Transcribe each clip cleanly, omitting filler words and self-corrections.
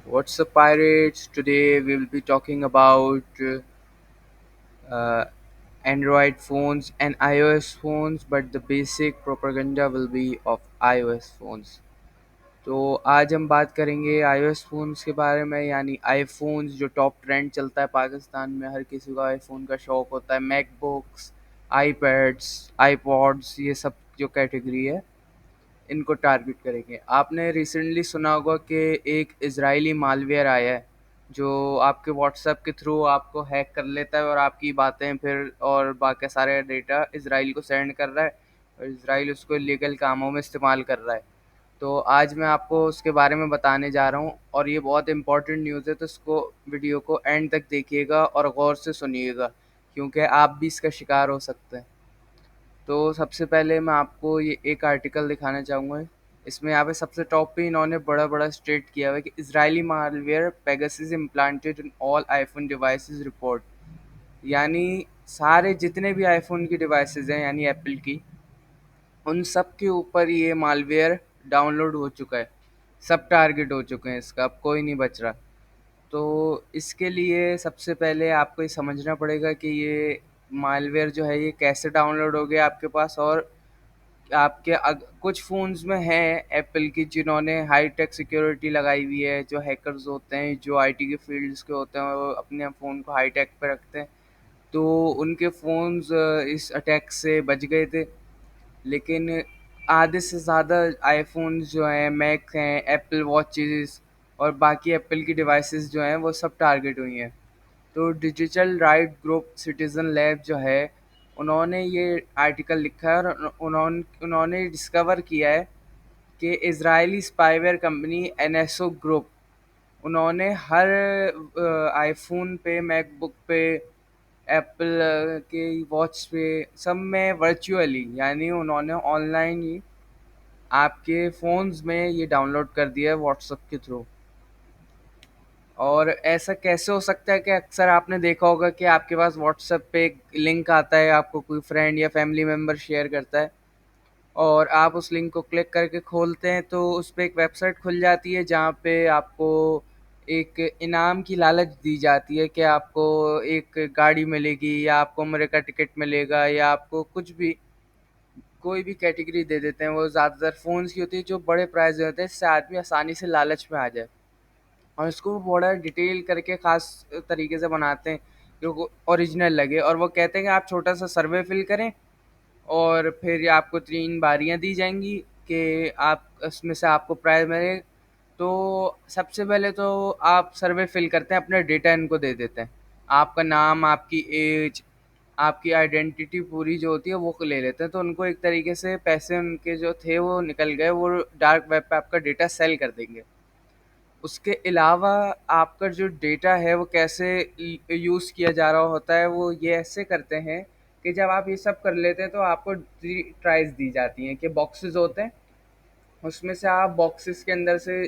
What's up, pirates? Today we will be talking about uh, Android phones and iOS phones, but the basic propaganda will be of iOS phones. तो आज हम बात करेंगे iOS phones के बारे में यानी आईफ़ोन्स जो टॉप ट्रेंड चलता है पाकिस्तान में हर किसी को आईफ़ोन का शौक होता है मैकबुक्स आईपैड्स आईपॉड्स ये सब जो कैटेगरी है इनको टारगेट करेंगे। आपने रिसेंटली सुना होगा कि एक इज़राइली मालवेयर आया है, जो आपके व्हाट्सएप के थ्रू आपको हैक कर लेता है और आपकी बातें फिर और बाकी सारे डेटा इज़राइल को सेंड कर रहा है और इज़राइल उसको इलीगल कामों में इस्तेमाल कर रहा है। तो आज मैं आपको उसके बारे में बताने जा रहा हूँ और ये बहुत इम्पोर्टेंट न्यूज़ है, तो इसको वीडियो को एंड तक देखिएगा और गौर से सुनिएगा क्योंकि आप भी इसका शिकार हो सकते हैं। तो सबसे पहले मैं आपको ये एक आर्टिकल दिखाना चाहूँगा। इसमें यहाँ पे सबसे टॉप पे इन्होंने बड़ा-बड़ा स्टेट किया हुआ है कि Israeli malware Pegasus implanted in all iPhone devices report. यानी सारे जितने भी आईफ़ोन की डिवाइसेस हैं यानी एप्पल की, उन सब के ऊपर ये मालवेयर डाउनलोड हो चुका है। सब टारगेट हो चुके हैं इसका, अब कोई नहीं बच रहा। तो इसके लिए सबसे पहले आपको ये समझना पड़ेगा कि ये मालवेयर जो है ये कैसे डाउनलोड हो गया आपके पास और आपके कुछ फ़ोन्स में है एप्पल की जिन्होंने हाई टेक सिक्योरिटी लगाई हुई है। जो हैकर्स होते हैं जो आईटी के फील्ड्स के होते हैं वो अपने फ़ोन को हाई टेक पे रखते हैं, तो उनके फ़ोन्स इस अटैक से बच गए थे। लेकिन आधे से ज़्यादा आईफोन्स जो हैं, मैक हैं, एप्पल वॉचेस और बाकी एप्पल की डिवाइसेस जो हैं वो सब टारगेट हुई हैं। तो digital right group citizen lab जो है, उन्होंने ये आर्टिकल लिखा है और उन्होंने डिस्कवर किया है कि Israeli spyware company NSO group, उन्होंने हर आईफ़ोन पे, मैकबुक पे, एप्पल के वॉच पे, सब में वर्चुअली यानी उन्होंने ऑनलाइन ही आपके फ़ोन्स में ये डाउनलोड कर दिया है व्हाट्सएप के थ्रू। और ऐसा कैसे हो सकता है कि अक्सर आपने देखा होगा कि आपके पास व्हाट्सएप पे एक लिंक आता है, आपको कोई फ्रेंड या फैमिली मेम्बर शेयर करता है और आप उस लिंक को क्लिक करके खोलते हैं तो उस पे एक वेबसाइट खुल जाती है जहाँ पे आपको एक इनाम की लालच दी जाती है कि आपको एक गाड़ी मिलेगी या आपको उम्रे का टिकट मिलेगा या आपको कुछ भी कोई भी कैटेगरी दे देते हैं। वो ज़्यादातर फ़ोन्स की होती है जो बड़े प्राइस होते हैं, इससे आदमी आसानी से लालच में आ जाए और इसको बड़ा डिटेल करके ख़ास तरीके से बनाते हैं जो ओरिजिनल लगे और वो कहते हैं कि आप छोटा सा सर्वे फिल करें और फिर ये आपको 3 बारियाँ दी जाएँगी कि आप उसमें से आपको प्राइज़ मिले। तो सबसे पहले तो आप सर्वे फिल करते हैं, अपना डेटा इनको दे देते हैं। आपका नाम, आपकी एज, आपकी आइडेंटिटी पूरी जो होती है वो ले लेते हैं। तो उनको एक तरीके से पैसे उनके जो थे वो निकल गए, वो डार्क वेब पे आपका डेटा सेल कर देंगे। उसके अलावा आपका जो डेटा है वो कैसे यूज़ किया जा रहा होता है, वो ये ऐसे करते हैं कि जब आप ये सब कर लेते हैं तो आपको 3 ट्राइज़ दी जाती हैं कि बॉक्सेस होते हैं, उसमें से आप बॉक्सेस के अंदर से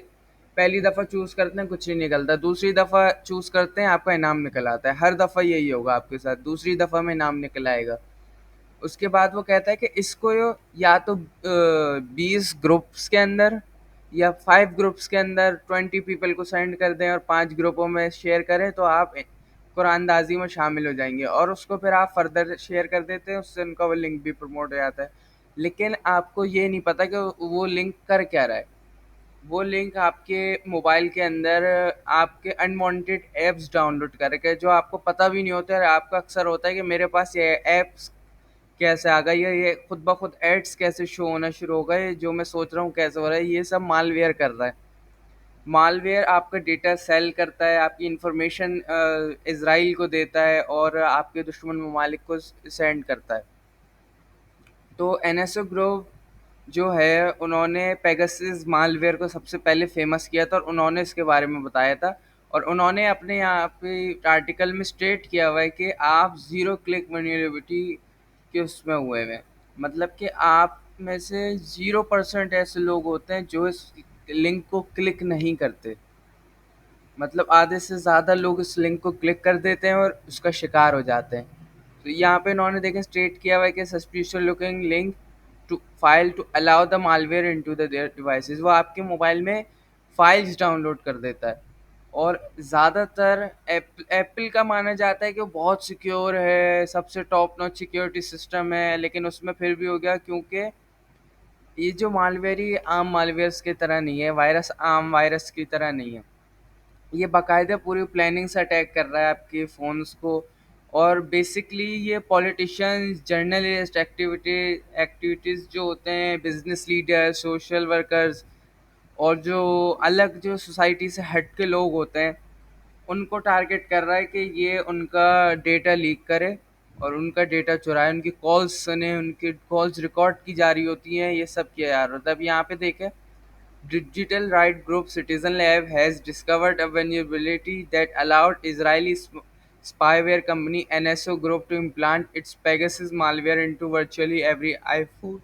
पहली दफ़ा चूज़ करते हैं, कुछ नहीं निकलता। दूसरी दफ़ा चूज़ करते हैं, आपका इनाम निकल आता है। हर दफ़ा यही होगा आपके साथ, दूसरी दफ़ा में इनाम निकल आएगा। उसके बाद वो कहता है कि इसको या तो 20 ग्रुप्स के अंदर या 5 ग्रुप्स के अंदर 20 पीपल को सेंड कर दें और 5 ग्रुपों में शेयर करें तो आप कुरानदाजी में शामिल हो जाएंगे और उसको फिर आप फर्दर शेयर कर देते हैं, उससे उनका वो लिंक भी प्रमोट हो जाता है। लेकिन आपको ये नहीं पता कि वो लिंक कर क्या रहा है। वो लिंक आपके मोबाइल के अंदर आपके अनवांटेड ऐप्स डाउनलोड करके जो आपको पता भी नहीं होता है। आपका अक्सर होता है कि मेरे पास ये ऐप्स कैसे आ गई है, ये खुद ब खुद एड्स कैसे शो होना शुरू हो गए, जो मैं सोच रहा हूँ कैसे हो रहा है, ये सब मालवेयर कर रहा है। मालवेयर आपका डेटा सेल करता है, आपकी इंफॉर्मेशन इसराइल को देता है और आपके दुश्मन ममालिक को सेंड करता है। तो एनएसओ ग्रुप जो है उन्होंने पेगासस मालवेयर को सबसे पहले फेमस किया था और उन्होंने इसके बारे में बताया था और उन्होंने अपने यहाँ पे आर्टिकल में स्टेट किया हुआ है कि आप ज़ीरो क्लिक वल्नरेबिलिटी के उसमें हुए हैं। मतलब कि आप में से 0% ऐसे लोग होते हैं जो इस लिंक को क्लिक नहीं करते। मतलब आधे से ज़्यादा लोग इस लिंक को क्लिक कर देते हैं और उसका शिकार हो जाते हैं। तो यहाँ पे इन्होंने देखें स्टेट किया हुआ है कि suspicious looking link to file to allow the malware into the their devices, वो आपके मोबाइल में फाइल्स डाउनलोड कर देता है और ज़्यादातर एप्पल का माना जाता है कि वो बहुत सिक्योर है, सबसे टॉप नॉच सिक्योरिटी सिस्टम है, लेकिन उसमें फिर भी हो गया क्योंकि ये जो मालवेयर ये आम मालवेयर्स की तरह नहीं है, वायरस आम वायरस की तरह नहीं है। ये बाकायदा पूरी प्लानिंग से अटैक कर रहा है आपके फ़ोन्स को। और बेसिकली ये पॉलिटिशियंस, जर्नलिस्ट, एक्टिविटीज़ जो होते हैं, बिजनेस लीडर, सोशल वर्कर्स और जो अलग जो सोसाइटी से हट के लोग होते हैं, उनको टारगेट कर रहा है कि ये उनका डेटा लीक करे और उनका डेटा चुराए, उनकी कॉल्स सुने, उनकी कॉल्स रिकॉर्ड की जा रही होती हैं, ये सब किया जा रहा होता है। अब यहाँ पे देखें, digital right group Citizen Lab has discovered a vulnerability that allowed Israeli spyware company NSO Group to implant its Pegasus malware into virtually every iPhone,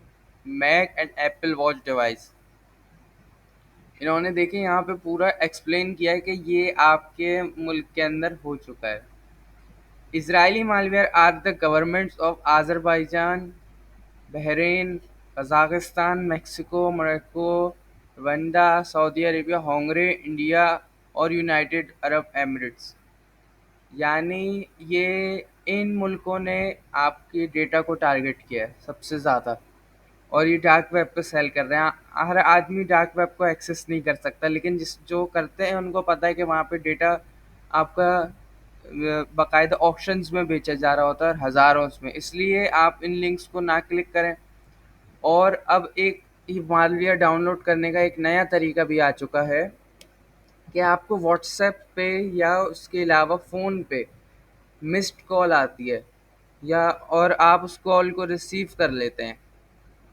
Mac and Apple Watch device. इन्होंने देखिए यहाँ पे पूरा एक्सप्लेन किया है कि ये आपके मुल्क के अंदर हो चुका है। Israeli malware are the governments of Azerbaijan, Bahrain, Kazakhstan, Mexico, Morocco, Rwanda, Saudi Arabia, Hungary, India और यूनाइटेड अरब एमिरेट्स। यानी ये इन मुल्कों ने आपके डेटा को टारगेट किया है सबसे ज़्यादा, और ये डार्क वेब पे सेल कर रहे हैं। हर आदमी डार्क वेब को एक्सेस नहीं कर सकता, लेकिन जिस जो करते हैं उनको पता है कि वहाँ पे डेटा आपका बाकायदा ऑप्शंस में बेचा जा रहा होता है, और हज़ारों में। इसलिए आप इन लिंक्स को ना क्लिक करें। और अब एक हिमालय डाउनलोड करने का एक नया तरीका भी आ चुका है कि आपको व्हाट्सएप पे या उसके अलावा फ़ोन पे मिस्ड कॉल आती है, या और आप उस कॉल को रिसीव कर लेते हैं,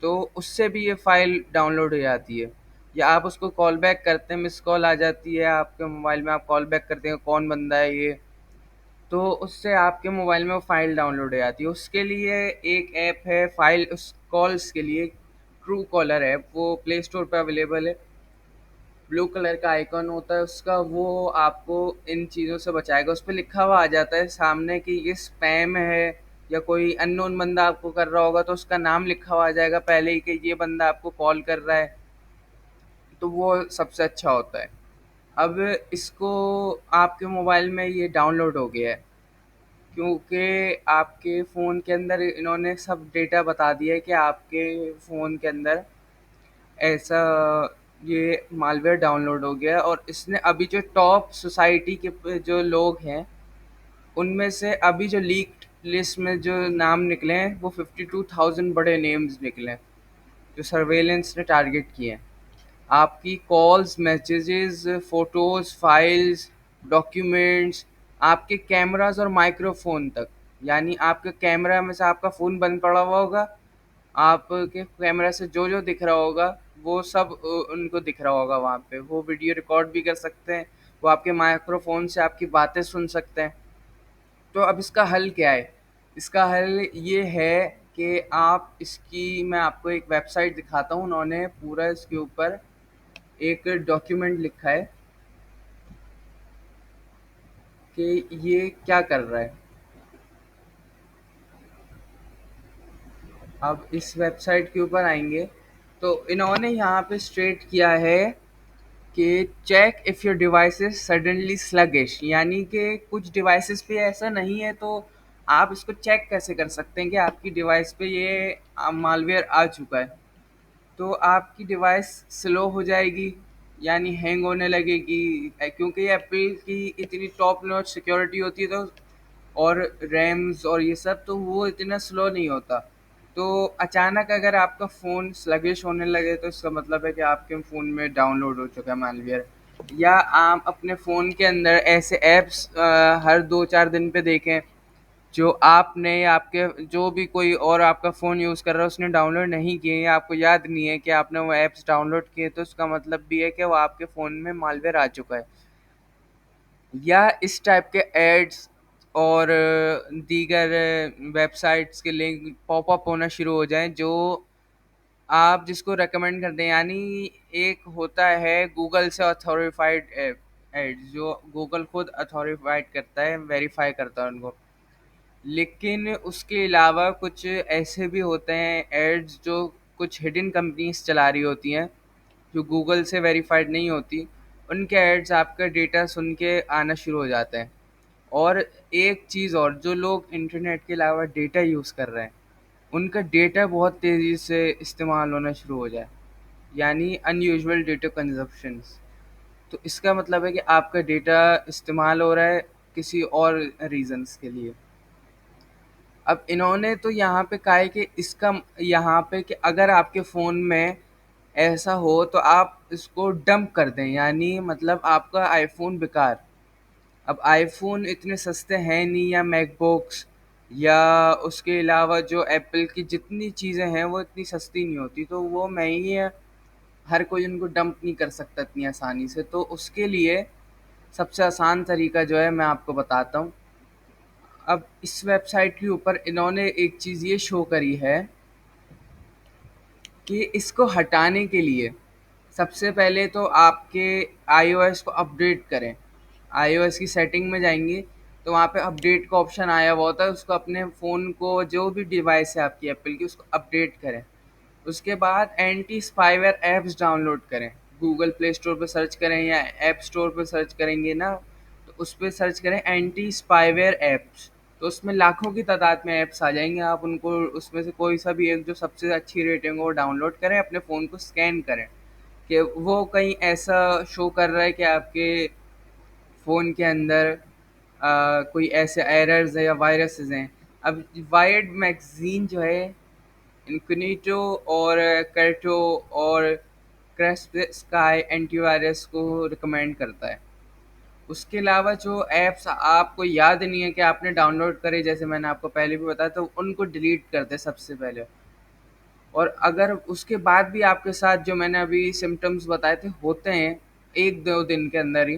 तो उससे भी ये फ़ाइल डाउनलोड हो जाती है। या आप उसको कॉल बैक करते हैं, मिस कॉल आ जाती है आपके मोबाइल में, आप कॉल बैक करते हैं, कौन बंदा है ये, तो उससे आपके मोबाइल में वो फ़ाइल डाउनलोड हो जाती है। उसके लिए एक ऐप है फ़ाइल उस कॉल्स के लिए, ट्रू कॉलर ऐप, वो प्ले स्टोर पे अवेलेबल है। ब्लू कलर का आइकॉन होता है उसका, वो आपको इन चीज़ों से बचाएगा। उस पे लिखा हुआ आ जाता है सामने कि ये स्पैम है, या कोई अननोन बंदा आपको कर रहा होगा तो उसका नाम लिखा हुआ आ जाएगा पहले ही कि ये बंदा आपको कॉल कर रहा है, तो वो सबसे अच्छा होता है। अब इसको आपके मोबाइल में ये डाउनलोड हो गया है क्योंकि आपके फ़ोन के अंदर इन्होंने सब डेटा बता दिया है कि आपके फ़ोन के अंदर ऐसा ये मालवेयर डाउनलोड हो गया है। और इसने अभी जो टॉप सोसाइटी के जो लोग हैं, उनमें से अभी जो लीक्ड लिस्ट में जो नाम निकले हैं वो 52,000 बड़े नेम्स निकले हैं जो सर्वेलेंस ने टारगेट किए हैं। आपकी calls, messages, photos, files, documents, आपके कैमरास और माइक्रोफ़ोन तक। यानी आपके कैमरा में से आपका फ़ोन बंद पड़ा हुआ होगा, आपके कैमरा से जो दिख रहा होगा वो सब उनको दिख रहा होगा वहाँ पे। वो वीडियो रिकॉर्ड भी कर सकते हैं, वो आपके माइक्रोफ़ोन से आपकी बातें सुन सकते हैं। तो अब इसका हल क्या है? इसका हल ये है कि आप इसकी मैं आपको एक वेबसाइट दिखाता हूँ, उन्होंने पूरा इसके ऊपर एक डॉक्यूमेंट लिखा है कि ये क्या कर रहा है। अब इस वेबसाइट के ऊपर आएँगे तो इन्होंने यहाँ पे स्टेट किया है कि check if your device is suddenly sluggish, यानी कि कुछ डिवाइसेस पे ऐसा नहीं है, तो आप इसको चेक कैसे कर सकते हैं कि आपकी डिवाइस पे ये मालवेयर आ चुका है। तो आपकी डिवाइस स्लो हो जाएगी, यानी हैंग होने लगेगी, क्योंकि ये एप्पल की इतनी टॉप नॉच सिक्योरिटी होती है, तो और रैम्स और ये सब, तो वो इतना स्लो नहीं होता। तो अचानक अगर आपका फ़ोन स्लगिश होने लगे तो इसका मतलब है कि आपके फ़ोन में डाउनलोड हो चुका है मालवेयर। या आप अपने फ़ोन के अंदर ऐसे ऐप्स हर 2-4 दिन पे देखें जो आपने या आपके जो भी कोई और आपका फ़ोन यूज़ कर रहा है उसने डाउनलोड नहीं किए, या आपको याद नहीं है कि आपने वो ऐप्स डाउनलोड किए, तो उसका मतलब भी है कि वो आपके फ़ोन में मालवेयर आ चुका है। या इस टाइप के एड्स और दीगर वेबसाइट्स के लिंक पॉपअप होना शुरू हो जाएँ जो आप जिसको रिकमेंड करते हैं। यानी एक होता है गूगल से अथॉरिफाइड एड्स, जो गूगल खुद अथॉरिफाइड करता है, वेरीफाई करता है उनको। लेकिन उसके अलावा कुछ ऐसे भी होते हैं एड्स जो कुछ हिडन कंपनीज चला रही होती हैं, जो गूगल से वेरीफाइड नहीं होती, उनके एड्स आपका डेटा सुन के आना शुरू हो जाते हैं। और एक चीज़ और, जो लोग इंटरनेट के अलावा डेटा यूज़ कर रहे हैं, उनका डेटा बहुत तेज़ी से इस्तेमाल होना शुरू हो जाए, यानी अनयूजुअल डेटा कंजप्शंस। तो इसका मतलब है कि आपका डेटा इस्तेमाल हो रहा है किसी और रीज़न्स के लिए। अब इन्होंने तो यहाँ पे कहा है कि इसका यहाँ पे कि अगर आपके फ़ोन में ऐसा हो तो आप इसको डंप कर दें, यानी मतलब आपका आईफ़ोन बेकार। अब आईफ़ोन इतने सस्ते हैं नहीं, या मैकबुक्स या उसके अलावा जो एप्पल की जितनी चीज़ें हैं वो इतनी सस्ती नहीं होती, तो वो महंगी है, हर कोई उनको डंप नहीं कर सकता इतनी आसानी से। तो उसके लिए सबसे आसान तरीका जो है मैं आपको बताता हूँ। अब इस वेबसाइट के ऊपर इन्होंने एक चीज़ ये शो करी है कि इसको हटाने के लिए सबसे पहले तो आपके आईओएस को अपडेट करें। आईओएस की सेटिंग में जाएंगे तो वहाँ पे अपडेट का ऑप्शन आया हुआ होता है, उसको अपने फ़ोन को, जो भी डिवाइस है आपकी एप्पल की, उसको अपडेट करें। उसके बाद एंटी स्पाईवेयर ऐप्स डाउनलोड करें। गूगल प्ले स्टोर पे सर्च करें या ऐप स्टोर पे सर्च करेंगे ना, तो उस पे सर्च करें एंटी स्पाईवेयर ऐप्स। तो उसमें लाखों की तादाद में ऐप्स आ जाएंगे, आप उनको उसमें से कोई सा भी एक जो सबसे अच्छी रेटिंग हो वो डाउनलोड करें, अपने फ़ोन को स्कैन करें कि वो कहीं ऐसा शो कर रहा है कि आपके फ़ोन के अंदर कोई ऐसे एरर्स है या वायरसेस हैं। अब वायर्ड मैगज़ीन जो है इन्फिनिटो और कर्टो और क्रेस्प स्काई एंटीवायरस को रिकमेंड करता है। उसके अलावा जो ऐप्स आपको याद नहीं है कि आपने डाउनलोड करे, जैसे मैंने आपको पहले भी बताया, तो उनको डिलीट कर दें सबसे पहले। और अगर उसके बाद भी आपके साथ जो मैंने अभी सिम्टम्स बताए थे होते हैं 1-2 दिन के अंदर ही,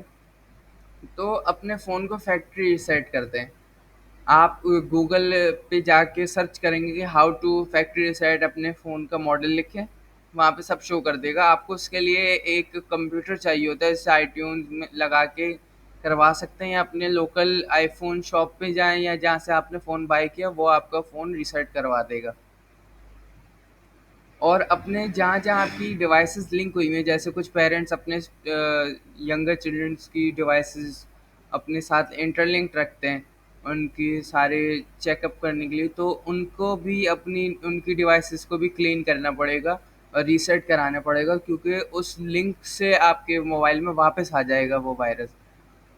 तो अपने फ़ोन को फैक्ट्री रीसेट कर दें। आप गूगल पे जाके सर्च करेंगे कि हाउ टू फैक्ट्री रीसेट अपने फ़ोन का मॉडल लिखें, वहाँ पे सब शो कर देगा। आपको उसके लिए एक कंप्यूटर चाहिए होता है, जैसे आईट्यून्स में लगा के करवा सकते हैं, या अपने लोकल आईफ़ोन शॉप पे जाएँ या जहाँ से आपने फ़ोन बाय किया वो आपका फ़ोन रीसेट करवा देगा। और अपने जहाँ-जहाँ आपकी डिवाइसेस लिंक हुई हैं, जैसे कुछ पेरेंट्स अपने यंगर चिल्ड्रंस की डिवाइसेस अपने साथ इंटरलिंक्ड रखते हैं, उनकी सारे चेकअप करने के लिए, तो उनको भी अपनी उनकी डिवाइसेस को भी क्लीन करना पड़ेगा और रीसेट कराना पड़ेगा, क्योंकि उस लिंक से आपके मोबाइल में वापस आ जाएगा वो वायरस।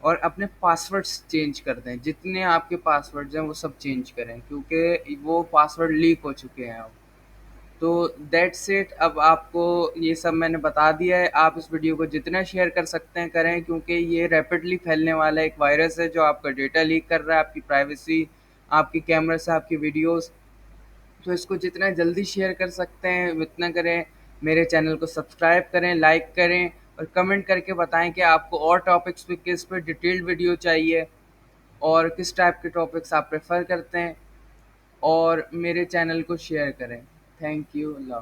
और अपने पासवर्ड्स चेंज कर दें, जितने आपके पासवर्ड्स हैं वो सब चेंज करें, क्योंकि वो पासवर्ड लीक हो चुके हैं अब। तो दैट्स इट। अब आपको ये सब मैंने बता दिया है, आप इस वीडियो को जितना शेयर कर सकते हैं करें, क्योंकि ये रैपिडली फैलने वाला एक वायरस है जो आपका डेटा लीक कर रहा है, आपकी प्राइवेसी, आपकी कैमरा से आपकी वीडियोस। तो इसको जितना जल्दी शेयर कर सकते हैं उतना करें। मेरे चैनल को सब्सक्राइब करें, लाइक करें, और कमेंट करके बताएं कि आपको और टॉपिक्स पे किस पे डिटेल्ड वीडियो चाहिए और किस टाइप के टॉपिक्स आप प्रेफर करते हैं, और मेरे चैनल को शेयर करें। Thank you. अल्लाह।